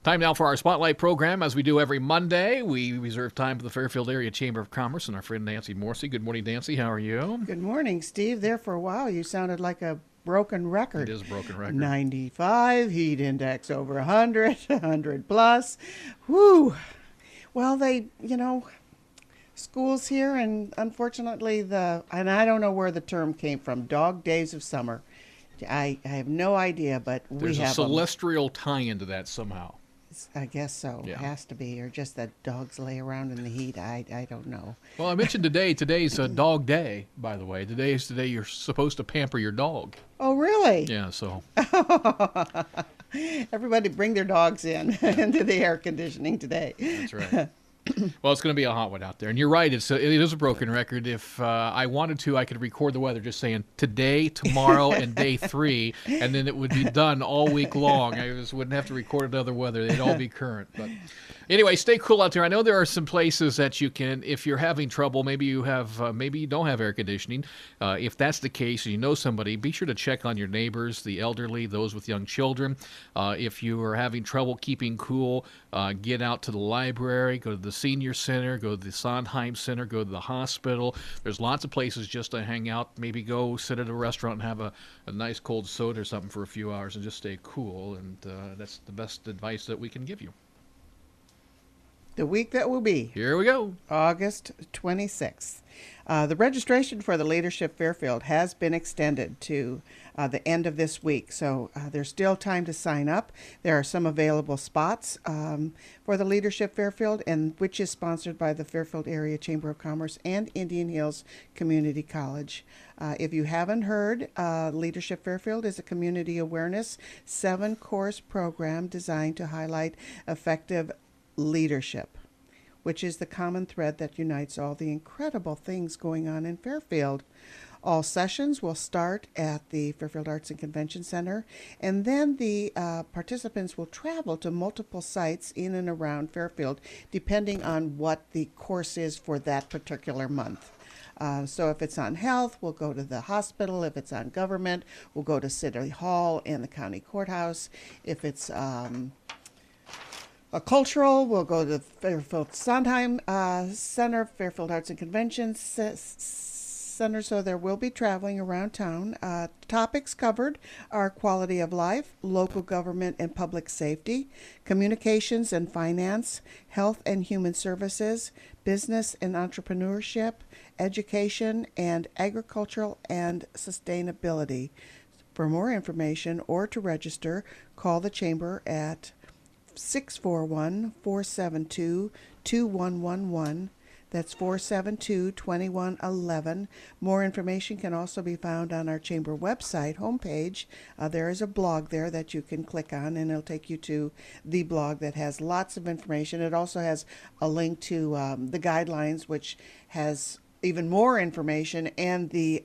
Time now for our Spotlight program. As we do every Monday, we reserve time for the Fairfield Area Chamber of Commerce and our friend Nancy Morsey. Good morning, Nancy. How are you? Good morning, Steve. There for a while, you sounded like a broken record. It is a broken record. 95, heat index over 100, 100 plus. Whoo! Well, school's here, and unfortunately, and I don't know where the term came from, dog days of summer. I have no idea, but we have There's a celestial tie-in to that somehow. I guess so. Yeah. It has to be, or just that dogs lay around in the heat. I don't know. Well, I mentioned today's a dog day, by the way. Today is the day you're supposed to pamper your dog. Oh, really? Yeah, so. Everybody bring their dogs in into the air conditioning today. That's right. Well, it's going to be a hot one out there. And you're right, it is a broken record. If I wanted to, I could record the weather just saying today, tomorrow, and day 3, and then it would be done all week long. I just wouldn't have to record another weather. They'd all be current. But anyway, stay cool out there. I know there are some places that you can, if you're having trouble, maybe you don't have air conditioning. If that's the case, and you know somebody, be sure to check on your neighbors, the elderly, those with young children. If you are having trouble keeping cool, get out to the library, go to the senior center, go to the Sondheim Center, go to the hospital. There's lots of places just to hang out, maybe go sit at a restaurant and have a nice cold soda or something for a few hours and just stay cool. And that's the best advice that we can give you. The week that will be. Here we go. August 26th. The registration for the Leadership Fairfield has been extended to the end of this week, so there's still time to sign up. There are some available spots for the Leadership Fairfield, and which is sponsored by the Fairfield Area Chamber of Commerce and Indian Hills Community College. If you haven't heard, Leadership Fairfield is a community awareness 7-course program designed to highlight effective leadership, which is the common thread that unites all the incredible things going on in Fairfield. All sessions will start at the Fairfield Arts and Convention Center, and then the participants will travel to multiple sites in and around Fairfield, depending on what the course is for that particular month. So if it's on health, we'll go to the hospital. If it's on government, we'll go to City Hall and the county courthouse. If it's a cultural, we'll go to the Fairfield Sondheim Center, Fairfield Arts and Convention Center, so there will be traveling around town. Topics covered are quality of life, local government and public safety, communications and finance, health and human services, business and entrepreneurship, education, and agricultural and sustainability. For more information or to register, call the Chamber at 641-472-2111. That's 472-2111. More information can also be found on our Chamber website homepage. There is a blog there that you can click on, and it'll take you to the blog that has lots of information. It also has a link to the guidelines, which has even more information, and the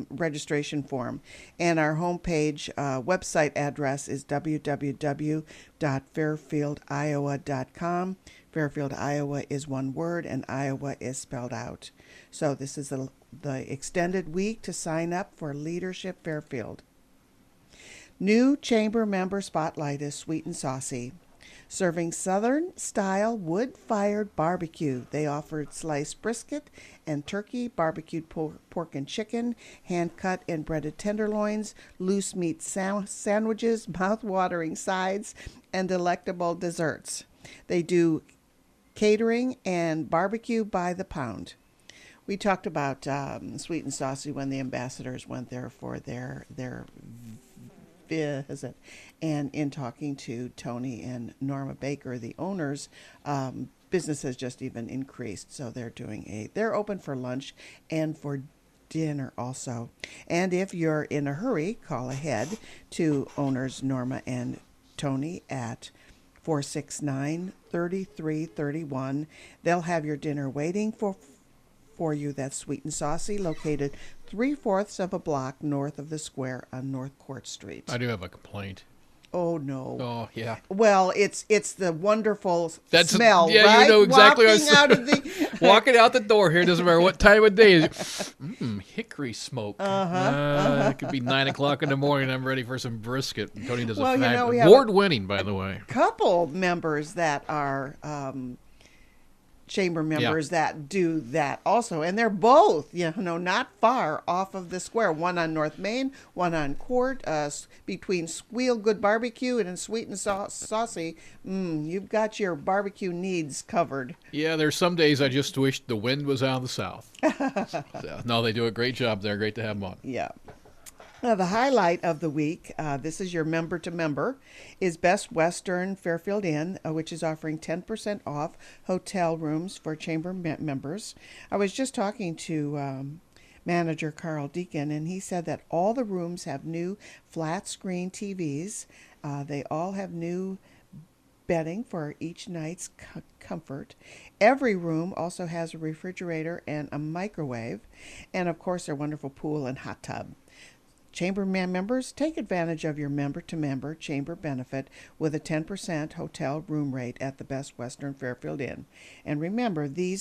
registration form. And our homepage website address is www.fairfieldiowa.com. Fairfield, Iowa is one word, and Iowa is spelled out. So this is the extended week to sign up for Leadership Fairfield. New chamber member spotlight is Sweet and Saucy, serving Southern-style wood-fired barbecue. They offered sliced brisket and turkey, barbecued pork and chicken, hand-cut and breaded tenderloins, loose meat sandwiches, mouth-watering sides, and delectable desserts. They do catering and barbecue by the pound. We talked about Sweet and Saucy when the ambassadors went there for their visit, and in talking to Tony and Norma Baker, the owners, business has just even increased. So they're open for lunch and for dinner also. And if you're in a hurry, call ahead to owners Norma and Tony at 469-3331. They'll have your dinner waiting for you. That's Sweet and Saucy, located 3/4 of a block north of the square on North Court Street. I do have a complaint. Oh no. Oh, yeah. Well, it's the wonderful That's smell, yeah, right? you know exactly Walking what I'm out saying. of the Walking out the door here, doesn't matter what time of day. Hickory smoke. It could be 9 o'clock in the morning. I'm ready for some brisket. And Tony does Well, you know, we have award-winning, by the way. couple members that are chamber members that do that also, and they're both not far off of the square, one on North Main, one on Court, between Squeal Good Barbecue and Sweet and Saucy. You've got your barbecue needs covered. Yeah, there's some days I just wish the wind was out of the south. So, no, they do a great job there. Great to have them on. Yeah. Now, the highlight of the week, this is your member-to-member, is Best Western Fairfield Inn, which is offering 10% off hotel rooms for chamber members. I was just talking to manager Carl Deacon, and he said that all the rooms have new flat-screen TVs. They all have new bedding for each night's comfort. Every room also has a refrigerator and a microwave, and of course, their wonderful pool and hot tub. Chamber members, take advantage of your member-to-member chamber benefit with a 10% hotel room rate at the Best Western Fairfield Inn. And remember, we're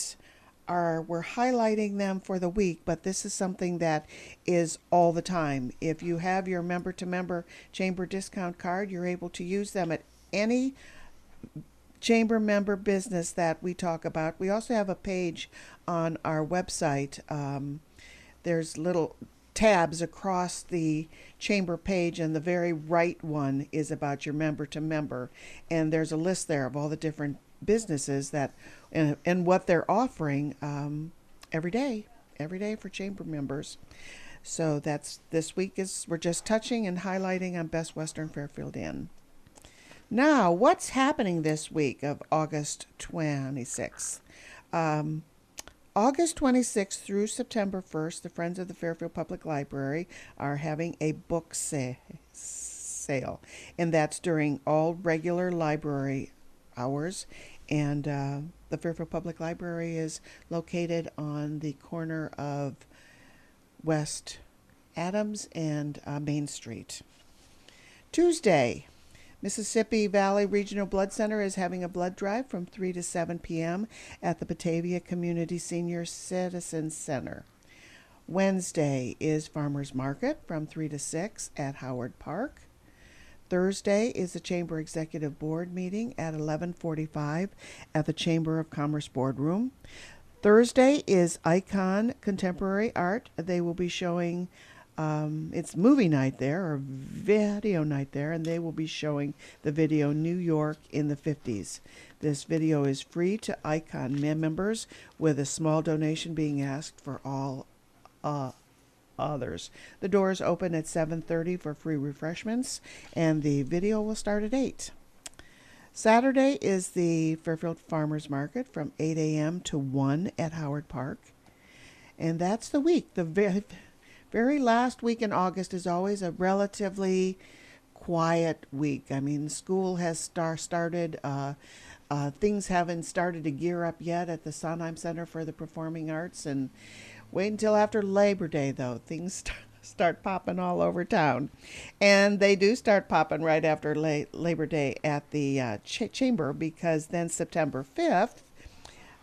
highlighting them for the week, but this is something that is all the time. If you have your member-to-member chamber discount card, you're able to use them at any chamber member business that we talk about. We also have a page on our website. There's little tabs across the chamber page, and the very right one is about your member to member, and there's a list there of all the different businesses that and what they're offering every day for chamber members. So that's this week we're just touching and highlighting on Best Western Fairfield Inn. Now, what's happening this week of August 26th? August 26th through September 1st, the Friends of the Fairfield Public Library are having a book sale, and that's during all regular library hours. And the Fairfield Public Library is located on the corner of West Adams and Main Street. Tuesday, Mississippi Valley Regional Blood Center is having a blood drive from 3 to 7 p.m. at the Batavia Community Senior Citizen Center. Wednesday is Farmers Market from 3 to 6 at Howard Park. Thursday is the Chamber Executive Board meeting at 11:45 at the Chamber of Commerce Boardroom. Thursday is Icon Contemporary Art. They will be showing it's movie night there, or video night there, and they will be showing the video New York in the 50s. This video is free to Icon members, with a small donation being asked for all others. The doors open at 7:30 for free refreshments, and the video will start at 8. Saturday is the Fairfield Farmers Market from 8 a.m. to 1 at Howard Park. And that's the week. The very last week in August is always a relatively quiet week. I mean, school has started. Things haven't started to gear up yet at the Sondheim Center for the Performing Arts. And wait until after Labor Day, though. Things start popping all over town. And they do start popping right after Labor Day at the Chamber, because then September 5th,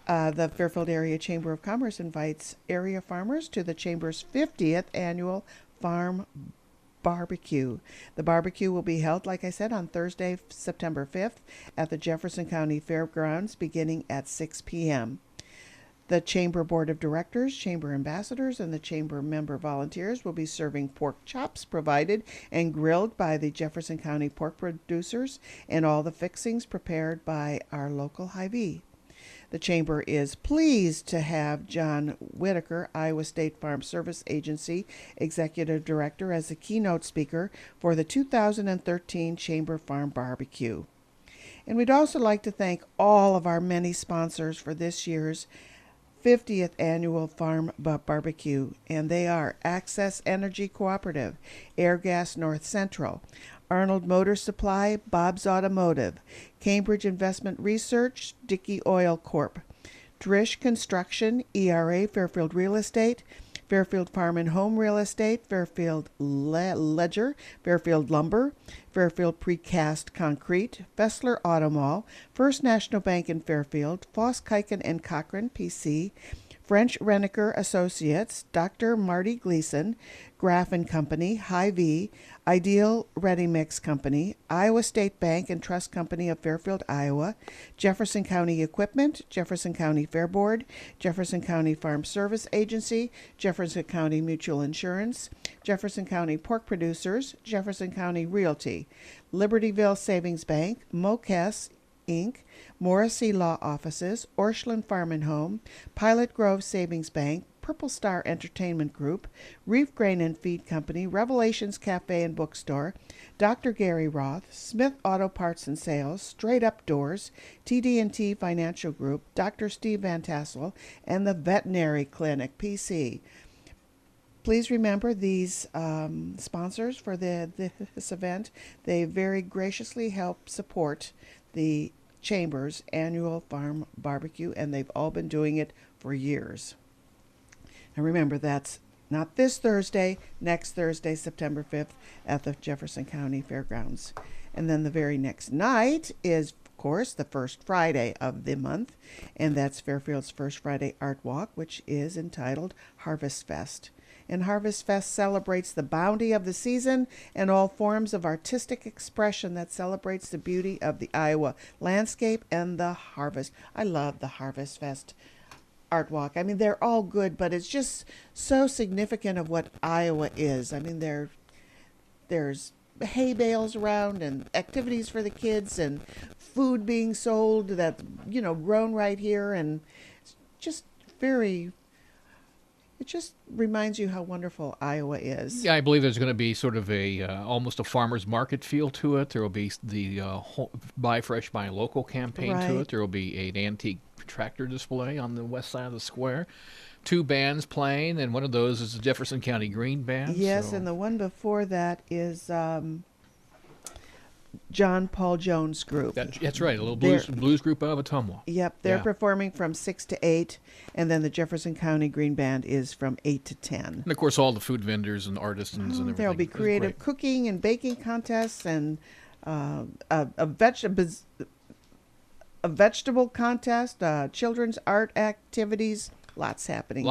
the Fairfield Area Chamber of Commerce invites area farmers to the Chamber's 50th annual Farm BBQ. The barbecue will be held, like I said, on Thursday, September 5th at the Jefferson County Fairgrounds beginning at 6 p.m. The Chamber Board of Directors, Chamber Ambassadors, and the Chamber member volunteers will be serving pork chops provided and grilled by the Jefferson County pork producers, and all the fixings prepared by our local Hy-Vee. The Chamber is pleased to have John Whitaker, Iowa State Farm Service Agency Executive Director, as the keynote speaker for the 2013 Chamber Farm Barbecue. And we'd also like to thank all of our many sponsors for this year's 50th Annual Farm Barbecue, and they are Access Energy Cooperative, Airgas North Central, Arnold Motor Supply, Bob's Automotive, Cambridge Investment Research, Dickey Oil Corp., Drish Construction, ERA Fairfield Real Estate, Fairfield Farm and Home Real Estate, Fairfield Ledger, Fairfield Lumber, Fairfield Precast Concrete, Fessler Auto Mall, First National Bank in Fairfield, Foss Kiken and Cochran, PC, French Reniker Associates, Dr. Marty Gleason, Graff and Company, Hy-Vee, Ideal Ready Mix Company, Iowa State Bank and Trust Company of Fairfield, Iowa, Jefferson County Equipment, Jefferson County Fair Board, Jefferson County Farm Service Agency, Jefferson County Mutual Insurance, Jefferson County Pork Producers, Jefferson County Realty, Libertyville Savings Bank, Mocas Inc., Morrissey Law Offices, Orscheln Farm and Home, Pilot Grove Savings Bank, Purple Star Entertainment Group, Reef Grain and Feed Company, Revelations Cafe and Bookstore, Dr. Gary Roth, Smith Auto Parts and Sales, Straight Up Doors, TD&T Financial Group, Dr. Steve Van Tassel, and the Veterinary Clinic, PC. Please remember these sponsors for this event. They very graciously help support the Chamber's annual Farm Barbecue, and they've all been doing it for years. And remember, that's not this Thursday, next Thursday, September 5th, at the Jefferson County Fairgrounds. And then the very next night is, of course, the first Friday of the month, and that's Fairfield's First Friday Art Walk, which is entitled Harvest Fest. And Harvest Fest celebrates the bounty of the season and all forms of artistic expression that celebrates the beauty of the Iowa landscape and the harvest. I love the Harvest Fest Art Walk. I mean, they're all good, but it's just so significant of what Iowa is. I mean, there's hay bales around and activities for the kids and food being sold that, grown right here, and it's just it just reminds you how wonderful Iowa is. Yeah, I believe there's going to be sort of a almost a farmer's market feel to it. There will be the Buy Fresh, Buy Local campaign to it. There will be an antique tractor display on the west side of the square. 2 bands playing, and one of those is the Jefferson County Green Band. Yes, and the one before that is John Paul Jones Group. That's right, a little blues group out of Ottumwa. Yep, they're performing from 6 to 8, and then the Jefferson County Green Band is from 8 to 10. And, of course, all the food vendors and artisans and everything. There will be creative cooking and baking contests and a vegetable contest, children's art activities, lots happening.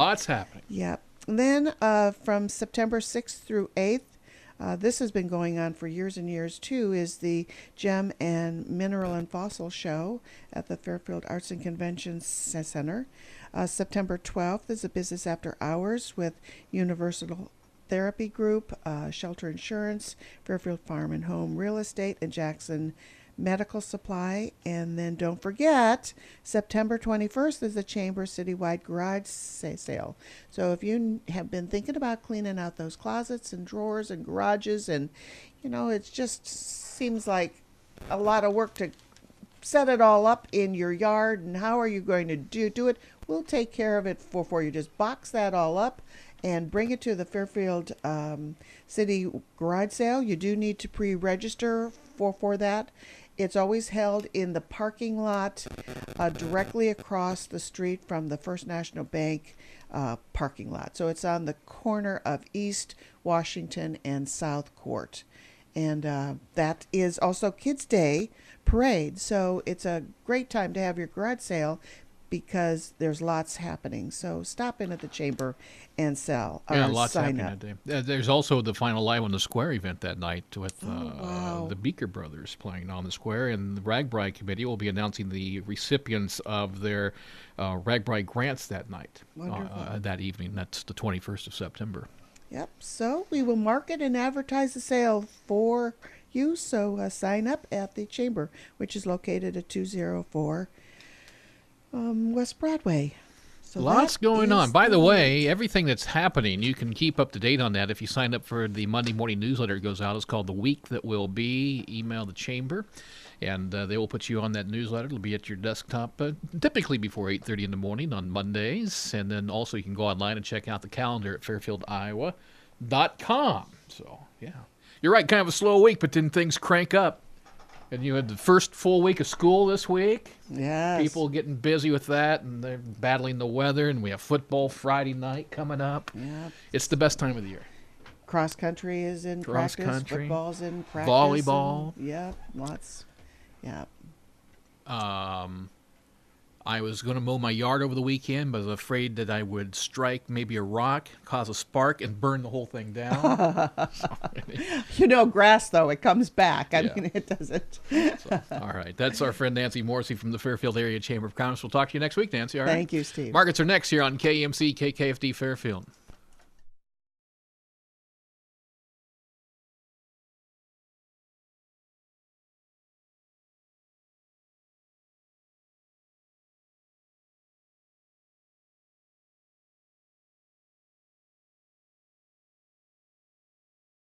Yep. And then from September 6th through 8th, this has been going on for years and years, too, is the Gem and Mineral and Fossil Show at the Fairfield Arts and Convention Center. September 12th is a business after hours with Universal Therapy Group, Shelter Insurance, Fairfield Farm and Home Real Estate, and Jackson Medical Supply. And then don't forget, September 21st is the Chamber Citywide Garage Sale. So if you have been thinking about cleaning out those closets and drawers and garages, and it just seems like a lot of work to set it all up in your yard, and how are you going to do it? We'll take care of it for you. Just box that all up and bring it to the Fairfield City Garage Sale. You do need to pre-register for that. It's always held in the parking lot directly across the street from the First National Bank parking lot. So it's on the corner of East Washington and South Court. And that is also Kids Day Parade. So it's a great time to have your garage sale because there's lots happening. So stop in at the Chamber and sell. Lots happening that day. There's also the final Live on the Square event that night with the Beaker Brothers playing on the square, and the RAGBRAI committee will be announcing the recipients of their RAGBRAI grants that night, that evening. That's the 21st of September. Yep. So we will market and advertise the sale for you. So sign up at the Chamber, which is located at 204 West Broadway. So lots going on. By the way, everything that's happening, you can keep up to date on that if you sign up for the Monday morning newsletter. It goes out. It's called The Week That Will Be. Email the Chamber, and they will put you on that newsletter. It'll be at your desktop typically before 8:30 in the morning on Mondays. And then also you can go online and check out the calendar at fairfieldiowa.com. So, yeah. You're right, kind of a slow week, but then things crank up. And you had the first full week of school this week. Yes. People getting busy with that, and they're battling the weather, and we have football Friday night coming up. Yep. It's the best time of the year. Cross country is in Cross practice. country. Football's in practice. Volleyball. Yep, lots. Yep. I was going to mow my yard over the weekend, but I was afraid that I would strike maybe a rock, cause a spark, and burn the whole thing down. You know, grass, though, it comes back. I Yeah. mean, it doesn't. So, all right. That's our friend Nancy Morrissey from the Fairfield Area Chamber of Commerce. We'll talk to you next week, Nancy. All right. Thank you, Steve. Markets are next here on KMC KKFD Fairfield.